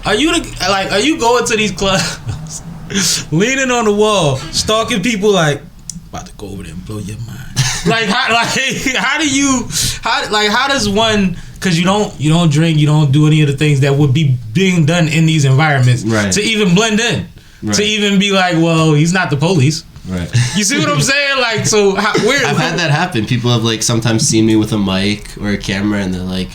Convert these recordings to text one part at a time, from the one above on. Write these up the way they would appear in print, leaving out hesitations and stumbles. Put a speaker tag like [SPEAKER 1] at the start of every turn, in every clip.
[SPEAKER 1] Are you going to these clubs, leaning on the wall, stalking people like, about to go over there and blow your mind? How does one, because you don't drink, you don't do any of the things that would be being done in these environments,
[SPEAKER 2] right,
[SPEAKER 1] to even blend in,
[SPEAKER 2] right,
[SPEAKER 1] to even be like, well, he's not the police.
[SPEAKER 2] Right.
[SPEAKER 1] You see what I'm saying? Like, so where?
[SPEAKER 2] I've had that happen. People have like sometimes seen me with a mic or a camera, and they're like,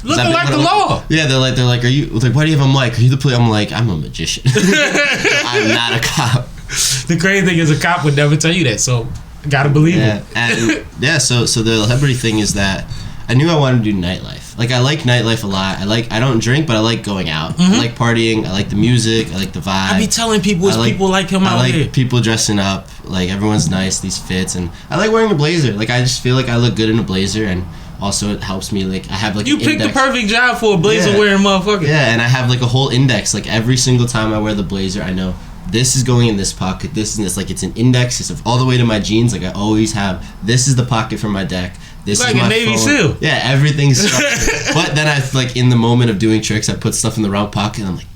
[SPEAKER 1] looking like the law.
[SPEAKER 2] Yeah, they're like, are you like? Why do you have a mic? Are you the police? I'm like, I'm a magician. I'm not a cop.
[SPEAKER 1] The crazy thing is, a cop would never tell you that, so gotta believe it.
[SPEAKER 2] And so the celebrity thing is that I knew I wanted to do nightlife. Like, I like nightlife a lot. I don't drink, but I like going out.
[SPEAKER 1] Mm-hmm.
[SPEAKER 2] I like partying. I like the music. I like the vibe.
[SPEAKER 1] I be telling people, people like him out here.
[SPEAKER 2] I like people dressing up. Like, everyone's nice, these fits, and I like wearing a blazer. Like, I just feel like I look good in a blazer, and also it helps me, like, I have like
[SPEAKER 1] you
[SPEAKER 2] an
[SPEAKER 1] picked
[SPEAKER 2] index.
[SPEAKER 1] the perfect job for a blazer wearing motherfucker.
[SPEAKER 2] Yeah, and I have like a whole index. Like, every single time I wear the blazer, I know this is going in this pocket, this and this. Like, it's an index. It's all the way to my jeans. Like, I always have, this is the pocket for my deck. This
[SPEAKER 1] like
[SPEAKER 2] is my
[SPEAKER 1] a Navy
[SPEAKER 2] phone.
[SPEAKER 1] SEAL.
[SPEAKER 2] Yeah, everything's structured. But then I, like, in the moment of doing tricks, I put stuff in the wrong pocket, and I'm like,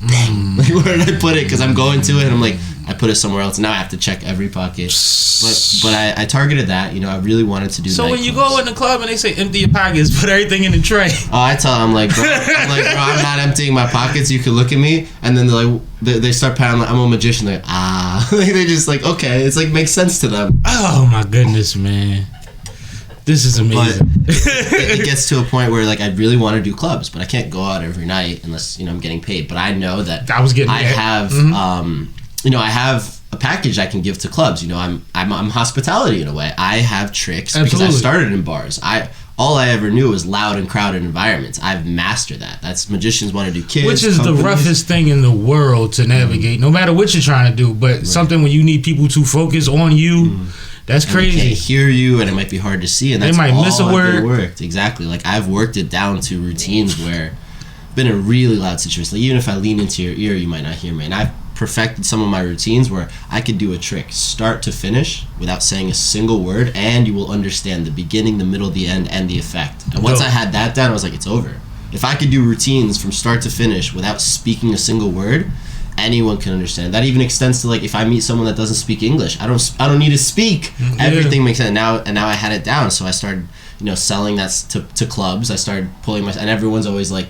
[SPEAKER 2] dang, like, where did I put it? Because I'm going to it, and I'm like, I put it somewhere else. Now I have to check every pocket. But I targeted that. You know, I really wanted to do.
[SPEAKER 1] So when you go in the club and they say empty your pockets, put everything in the tray.
[SPEAKER 2] Oh, I tell them, bro, I'm not emptying my pockets. You can look at me, and then they're like, they start patting. Like, I'm a magician. They're like, they just like, okay, it's like makes sense to them.
[SPEAKER 1] Oh my goodness, man. This is amazing.
[SPEAKER 2] But it gets to a point where, like, I really want to do clubs, but I can't go out every night unless, you know, I'm getting paid. But I know that I have, you know, I have a package I can give to clubs. You know, I'm hospitality in a way. I have tricks. Absolutely. Because I started in bars. All I ever knew was loud and crowded environments. I've mastered that. That's magicians want to do kids.
[SPEAKER 1] Which is companies. The roughest thing in the world to navigate, no matter what you're trying to do. But something when you need people to focus on you. That's crazy.
[SPEAKER 2] They can't hear you, and it might be hard to see, and that's
[SPEAKER 1] they might
[SPEAKER 2] all
[SPEAKER 1] miss a word.
[SPEAKER 2] Worked. Exactly. Like, I've worked it down to routines where I've been in a really loud situation. Like, even if I lean into your ear, you might not hear me. And I've perfected some of my routines where I could do a trick start to finish without saying a single word, and you will understand the beginning, the middle, the end, and the effect. And once I had that down, I was like, it's over. If I could do routines from start to finish without speaking a single word, anyone can understand. That even extends to, like, if I meet someone that doesn't speak English, I don't need to speak. Yeah. Everything makes sense. Now I had it down, so I started, you know, selling that to clubs. I started pulling and everyone's always like,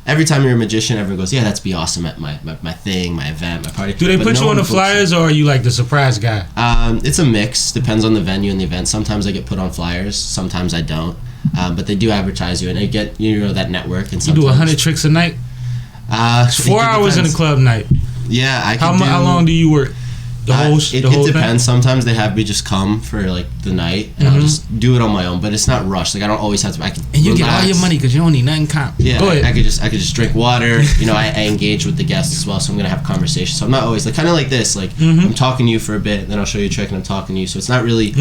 [SPEAKER 2] every time you're a magician, everyone goes, yeah, that's be awesome at my thing, my event, my party.
[SPEAKER 1] Do they put you on the flyers, or are you like the surprise guy?
[SPEAKER 2] It's a mix. Depends on the venue and the event. Sometimes I get put on flyers. Sometimes I don't. But they do advertise you, and they get, you know, that network. And
[SPEAKER 1] you do 100 tricks a night. 4 hours in a club night.
[SPEAKER 2] Yeah, I
[SPEAKER 1] can how long do you work? The whole
[SPEAKER 2] it depends. Night? Sometimes they have me just come for like the night, and I'll just do it on my own. But it's not rushed. Like, I don't always have to. I can.
[SPEAKER 1] And you get all your money because you don't need nothing comp.
[SPEAKER 2] Yeah, I could just drink water. You know, I engage with the guests as well, so I'm gonna have conversations. So I'm not always like kind of like this. Like, I'm talking to you for a bit, then I'll show you a trick, and I'm talking to you. So it's not really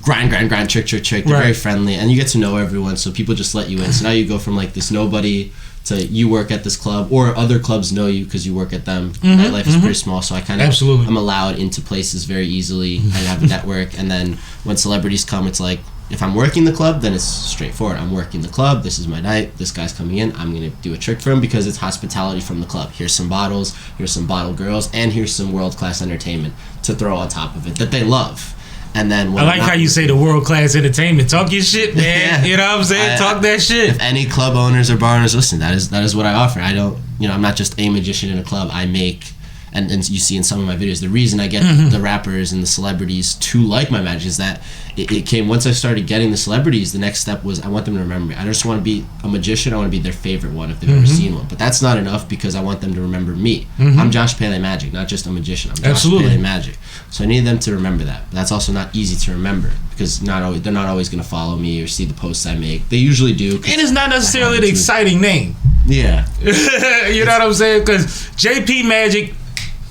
[SPEAKER 2] grind, trick. They're very friendly, and you get to know everyone. So people just let you in. So now you go from like this nobody to you work at this club, or other clubs know you because you work at them. Nightlife is pretty small, so I kind of I'm allowed into places very easily. I have a network, and then when celebrities come, it's like, if I'm working the club, then it's straightforward. I'm working the club. This is my night. This guy's coming in. I'm gonna do a trick for him because it's hospitality from the club. Here's some bottles. Here's some bottle girls, and here's some world-class entertainment to throw on top of it that they love. And then
[SPEAKER 1] I like how you say the world-class entertainment. Talk your shit, man. Yeah. You know what I'm saying? Talk that shit.
[SPEAKER 2] If any club owners or bar owners listen, that is what I offer. I don't, you know, I'm not just a magician in a club. I make, and you see in some of my videos, the reason I get the rappers and the celebrities to like my magic is that it came, once I started getting the celebrities, the next step was I want them to remember me. I just want to be a magician. I want to be their favorite one if they've ever seen one. But that's not enough because I want them to remember me. I'm Josh Pele Magic, not just a magician. I'm Josh Pele Magic. So I need them to remember that. But that's also not easy to remember because they're not always going to follow me or see the posts I make. They usually do.
[SPEAKER 1] And it's not necessarily the exciting name.
[SPEAKER 2] Yeah.
[SPEAKER 1] You know what I'm saying? Because JP Magic.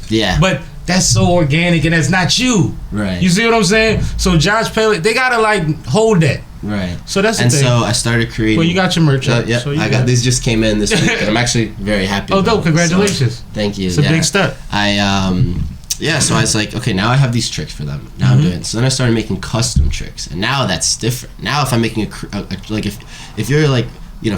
[SPEAKER 2] Yeah.
[SPEAKER 1] But that's so organic and that's not you.
[SPEAKER 2] Right.
[SPEAKER 1] You see what I'm saying? So Josh Pele, they gotta like hold that.
[SPEAKER 2] Right.
[SPEAKER 1] So that's the
[SPEAKER 2] thing.
[SPEAKER 1] And
[SPEAKER 2] so I started creating.
[SPEAKER 1] Well, you got your merch up.
[SPEAKER 2] Yeah. So I got these just came in this week, and I'm actually very happy.
[SPEAKER 1] Oh, dope! Congratulations.
[SPEAKER 2] So, thank you.
[SPEAKER 1] It's a big step.
[SPEAKER 2] So I was like, okay, now I have these tricks for them. Now I'm doing it. So then I started making custom tricks, and now that's different. Now if I'm making like if you're like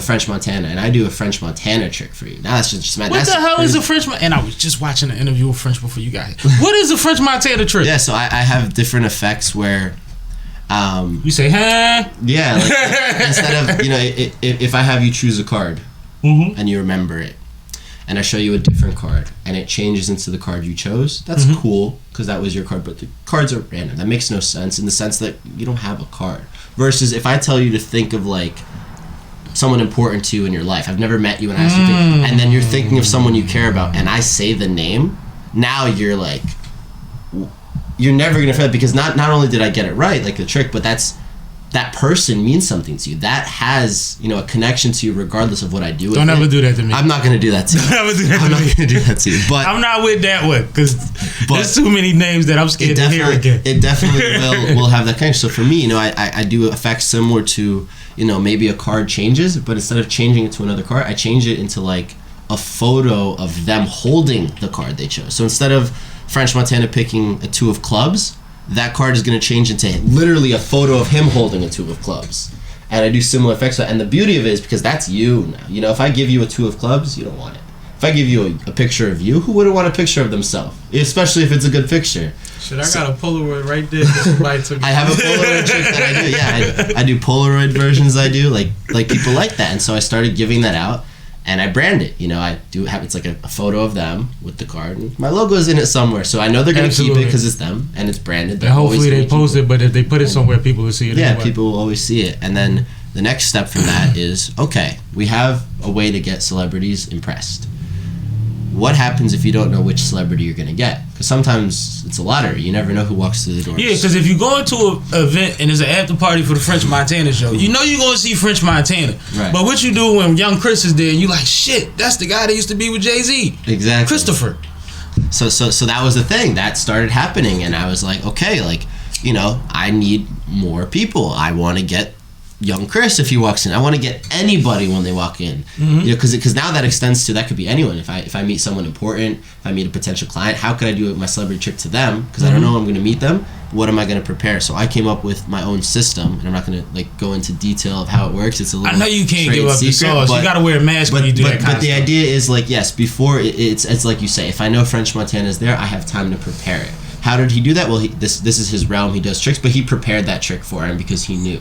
[SPEAKER 2] French Montana, and I do a French Montana trick for you. Now that's just
[SPEAKER 1] what the hell is a French Montana? And I was just watching an interview with French before you got here. What is a French Montana trick?
[SPEAKER 2] Yeah, so I have different effects where
[SPEAKER 1] you say, huh?
[SPEAKER 2] Yeah, like instead of, if I have you choose a card and you remember it, and I show you a different card and it changes into the card you chose, that's cool because that was your card, but the cards are random. That makes no sense in the sense that you don't have a card. Versus if I tell you to think of like someone important to you in your life, I've never met you and I ask you to think, and then you're thinking of someone you care about and I say the name, now you're like, you're never gonna forget, because not only did I get it right, like the trick, but that person means something to you. That has, a connection to you regardless of what I do with
[SPEAKER 1] Don't ever do that to me.
[SPEAKER 2] I'm not going to do that to you.
[SPEAKER 1] Don't ever do that
[SPEAKER 2] I'm
[SPEAKER 1] to
[SPEAKER 2] not
[SPEAKER 1] me.
[SPEAKER 2] going to do that to you. But
[SPEAKER 1] I'm not with that one, because there's too many names that I'm scared to hear again.
[SPEAKER 2] It definitely will have that connection. So for me, I do effects similar to, maybe a card changes, but instead of changing it to another card, I change it into like a photo of them holding the card they chose. So instead of French Montana picking a 2 of clubs, that card is going to change into literally a photo of him holding a 2 of clubs. And I do similar effects. And the beauty of it is because that's you now. If I give you a 2 of clubs, you don't want it. If I give you a picture of you, who wouldn't want a picture of themselves? Especially if it's a good picture.
[SPEAKER 1] Shit, I got a Polaroid right there. I
[SPEAKER 2] have a Polaroid trick that I do. Yeah, I do Polaroid versions. I do like people like that. And so I started giving that out. And I brand it, I do have, it's like a photo of them with the card. And my logo is in it somewhere, so I know they're going to keep it because it's them and it's branded.
[SPEAKER 1] And hopefully they post it, but if they put it somewhere, people will see it.
[SPEAKER 2] Yeah,
[SPEAKER 1] anyway.
[SPEAKER 2] People will always see it. And then the next step from that is, okay, we have a way to get celebrities impressed. What happens if you don't know which celebrity you're going to get? Because sometimes it's a lottery. You never know who walks through the doors.
[SPEAKER 1] Yeah, because if you go into an event and there's an after party for the French Montana show, you know you're going to see French Montana.
[SPEAKER 2] Right.
[SPEAKER 1] But what you do when young Chris is there, and you like, shit, that's the guy that used to be with Jay-Z.
[SPEAKER 2] Exactly.
[SPEAKER 1] Christopher.
[SPEAKER 2] So that was the thing. That started happening. And I was like, okay, I need more people. I want to get young Chris if he walks in. I want to get anybody when they walk in, because now that extends to, that could be anyone. If I meet someone important, if I meet a potential client, how could I do my celebrity trick to them? Because I don't know I'm going to meet them. What am I going to prepare? So I came up with my own system, and I'm not going to go into detail of how it works. It's a little.
[SPEAKER 1] I know you can't give up the sauce. You got to wear a mask when you do that.
[SPEAKER 2] But the idea is yes, before it's like you say. If I know French Montana is there, I have time to prepare it. How did he do that? Well, this is his realm. He does tricks, but he prepared that trick for him because he knew.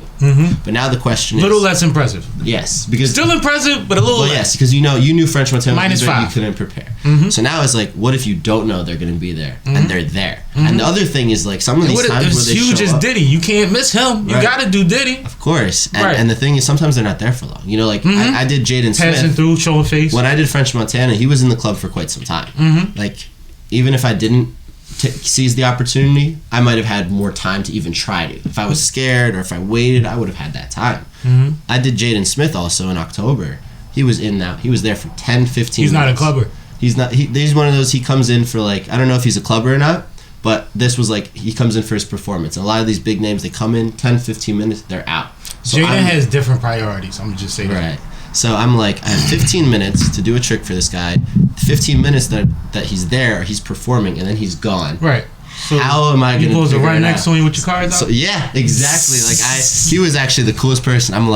[SPEAKER 2] But now the question is...
[SPEAKER 1] little less impressive.
[SPEAKER 2] Yes. because
[SPEAKER 1] still impressive, but a little less.
[SPEAKER 2] Yes, because you knew French Montana.
[SPEAKER 1] -5.
[SPEAKER 2] You couldn't prepare. So now it's like, what if you don't know they're going to be there, and they're there? And the other thing is, some of these times where they
[SPEAKER 1] huge
[SPEAKER 2] show
[SPEAKER 1] as
[SPEAKER 2] up,
[SPEAKER 1] Diddy. You can't miss him. You got to do Diddy.
[SPEAKER 2] Of course. And the thing is, sometimes they're not there for long. I did Jaden Smith.
[SPEAKER 1] Passing through, showing face.
[SPEAKER 2] When I did French Montana, he was in the club for quite some time. Even if I didn't seize the opportunity, I might have had more time to even try to. If I was scared or if I waited, I would have had that time. I did Jaden Smith also in October. He was there for 10, 15 minutes.
[SPEAKER 1] He's not a clubber.
[SPEAKER 2] He's one of those, he comes in for I don't know if he's a clubber or not, but this was he comes in for his performance. And a lot of these big names, they come in 10, 15 minutes, they're out. So
[SPEAKER 1] Jaden has different priorities. I'm going to just say that.
[SPEAKER 2] Right. So I'm I have 15 minutes to do a trick for this guy. 15 minutes that he's there, he's performing, and then he's gone.
[SPEAKER 1] Right. So
[SPEAKER 2] how am I going to
[SPEAKER 1] You supposed to run next to him with your cards out?
[SPEAKER 2] So, yeah, exactly. He was actually the coolest person. I'm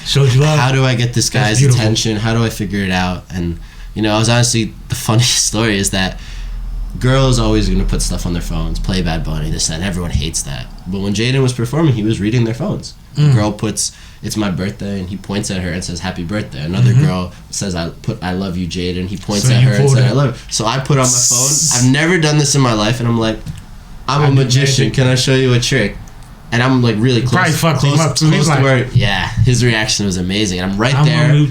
[SPEAKER 1] showed you love.
[SPEAKER 2] How do I get this guy's attention? How do I figure it out? And, I was honestly, the funniest story is that girls always going to put stuff on their phones, play Bad Bunny, this, that, and everyone hates that. But when Jaden was performing, he was reading their phones. The girl puts, it's my birthday, and he points at her and says, happy birthday. Another girl says, I love you, Jaden. He points at her and says, I love you. So I put on my phone. I've never done this in my life, and I'm I'm a magician. Can I show you a trick? And I'm really close.
[SPEAKER 1] Probably fucked him up too.
[SPEAKER 2] Close to where, his reaction was amazing. And I'm right there.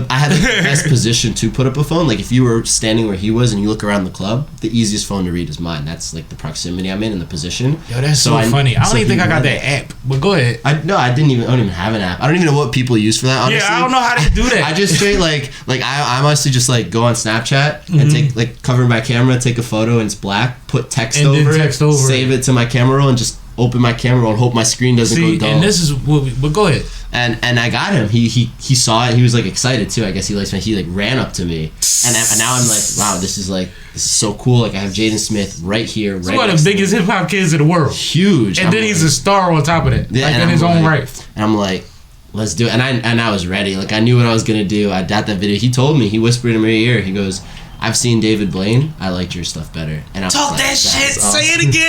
[SPEAKER 2] I had the best position to put up a phone. If you were standing where he was and you look around the club, the easiest phone to read is mine. That's the proximity I'm in and the position.
[SPEAKER 1] Yo, that's so funny. I don't even think I got that app. But go ahead.
[SPEAKER 2] I don't even have an app. I don't even know what people use for that. Honestly.
[SPEAKER 1] Yeah, I don't know how to do that.
[SPEAKER 2] I just straight I honestly just go on Snapchat and take cover my camera, take a photo, and it's black. Put text over it, save it to my camera roll, and just open my camera roll and hope my screen doesn't go dull.
[SPEAKER 1] And this is but go ahead.
[SPEAKER 2] And I got him. He saw it. He was excited too. I guess he likes me. He ran up to me, and now I'm wow, this is so cool. I have Jaden Smith right here.
[SPEAKER 1] He's one of the biggest hip hop kids in the world.
[SPEAKER 2] Huge.
[SPEAKER 1] And then he's a star on top of it, in his own right.
[SPEAKER 2] And I'm let's do it. And I was ready. Like, I knew what I was gonna do. I got that video. He told me. He whispered in my ear. He goes, "I've seen David Blaine. I liked your stuff better." And I was
[SPEAKER 1] Talk
[SPEAKER 2] like,
[SPEAKER 1] that shit.
[SPEAKER 2] awesome.
[SPEAKER 1] Say it again.